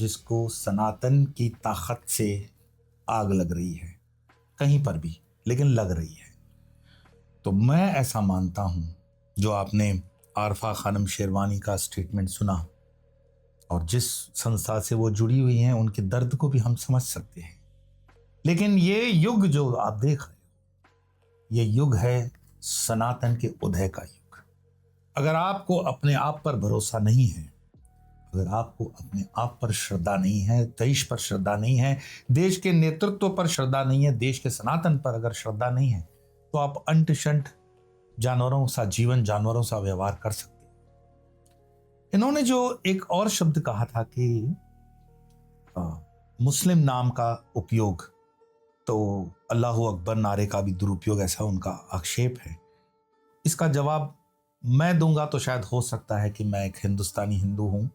जिसको सनातन की ताकत से आग लग रही है कहीं पर भी, लेकिन लग रही है। तो मैं ऐसा मानता हूं, जो आपने आरफा खानम शेरवानी का स्टेटमेंट सुना और जिस संस्था से वो जुड़ी हुई हैं, उनके दर्द को भी हम समझ सकते हैं। लेकिन ये युग जो आप देख रहे हो, ये युग है सनातन के उदय का युग। अगर आपको अपने आप पर भरोसा नहीं है, अगर आपको अपने आप पर श्रद्धा नहीं है, देश पर श्रद्धा नहीं है, देश के नेतृत्व पर श्रद्धा नहीं है, देश के सनातन पर अगर श्रद्धा नहीं है, तो आप अंट शंट जानवरों सा जीवन, जानवरों सा व्यवहार कर सकते हैं। इन्होंने जो एक और शब्द कहा था कि मुस्लिम नाम का उपयोग, तो अल्लाह अकबर नारे का भी दुरुपयोग, ऐसा उनका आक्षेप है। इसका जवाब मैं दूंगा तो शायद हो सकता है कि मैं एक हिंदुस्तानी हिंदू हूं,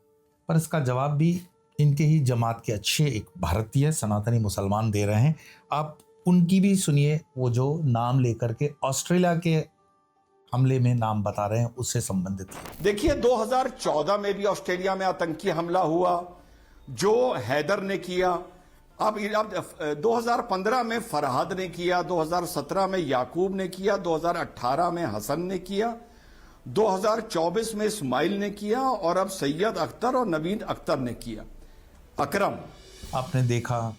पर इसका जवाब भी इनके ही जमात के अच्छे एक भारतीय सनातनी मुसलमान दे रहे हैं। आप उनकी भी सुनिए, वो जो नाम लेकर के ऑस्ट्रेलिया के हमले में नाम बता रहे हैं, उससे संबंधित है। देखिए, 2014 में भी ऑस्ट्रेलिया में आतंकी हमला हुआ जो हैदर ने किया। अब 2015 में फरहाद ने किया, 2017 में याकूब ने किया, 2018 में हसन ने किया, 2024 में इस्माइल ने किया और अब सैयद अख्तर और नवीद अख्तर ने किया। अकरम, आपने देखा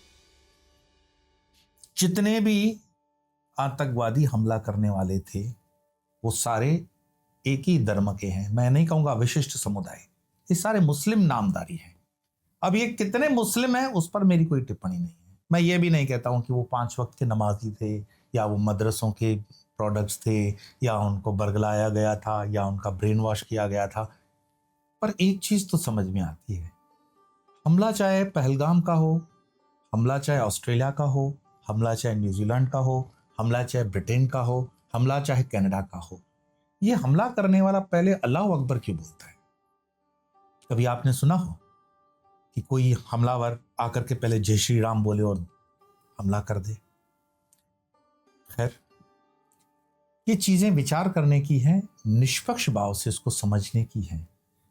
जितने भी आतंकवादी हमला करने वाले थे वो सारे एक ही धर्म के हैं। मैं नहीं कहूंगा विशिष्ट समुदाय, ये सारे मुस्लिम नामधारी हैं। अब ये कितने मुस्लिम हैं उस पर मेरी कोई टिप्पणी नहीं है। मैं ये भी नहीं कहता हूं कि वो 5 वक्त के नमाजी थे या वो मदरसों के प्रोडक्ट्स थे या उनको बरगलाया गया था या उनका ब्रेन वॉश किया गया था। पर एक चीज तो समझ में आती है, हमला चाहे पहलगाम का हो, हमला चाहे ऑस्ट्रेलिया का हो, हमला चाहे न्यूजीलैंड का हो, हमला चाहे ब्रिटेन का हो, हमला चाहे कनाडा का हो, ये हमला करने वाला पहले अल्लाह अकबर क्यों बोलता है? कभी आपने सुना हो कि कोई हमलावर आकर के पहले जय श्री राम बोले और हमला कर दे? खैर, ये चीजें विचार करने की हैं, निष्पक्ष भाव से इसको समझने की हैं।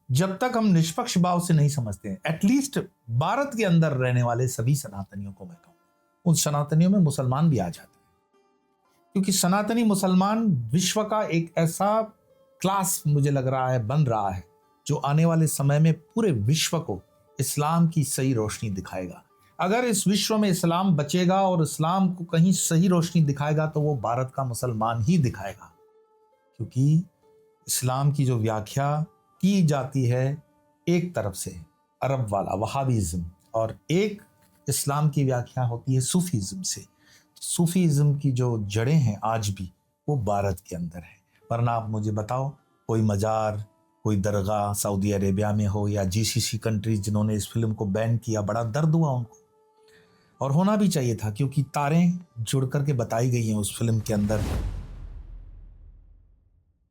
जब तक हम निष्पक्ष भाव से नहीं समझते हैं, एटलीस्ट भारत के अंदर रहने वाले सभी सनातनियों को मैं कहूँ, उन सनातनियों में मुसलमान भी आ जाते हैं, क्योंकि सनातनी मुसलमान विश्व का एक ऐसा क्लास मुझे लग रहा है बन रहा है जो आने वाले समय में पूरे विश्व को इस्लाम की सही रोशनी दिखाएगा। अगर इस विश्व में इस्लाम बचेगा और इस्लाम को कहीं सही रोशनी दिखाएगा तो वो भारत का मुसलमान ही दिखाएगा, क्योंकि इस्लाम की जो व्याख्या की जाती है एक तरफ से अरब वाला वहाबिज्म और एक इस्लाम की व्याख्या होती है सूफीज्म से। सूफीज्म की जो जड़ें हैं आज भी वो भारत के अंदर है। वरना आप मुझे बताओ, कोई मजार, कोई दरगाह सऊदी अरेबिया में हो या जीसीसी कंट्रीज जिन्होंने इस फिल्म को बैन किया, बड़ा दर्द हुआ उनको, और होना भी चाहिए था, क्योंकि तारें जुड़ करके बताई गई हैं उस फिल्म के अंदर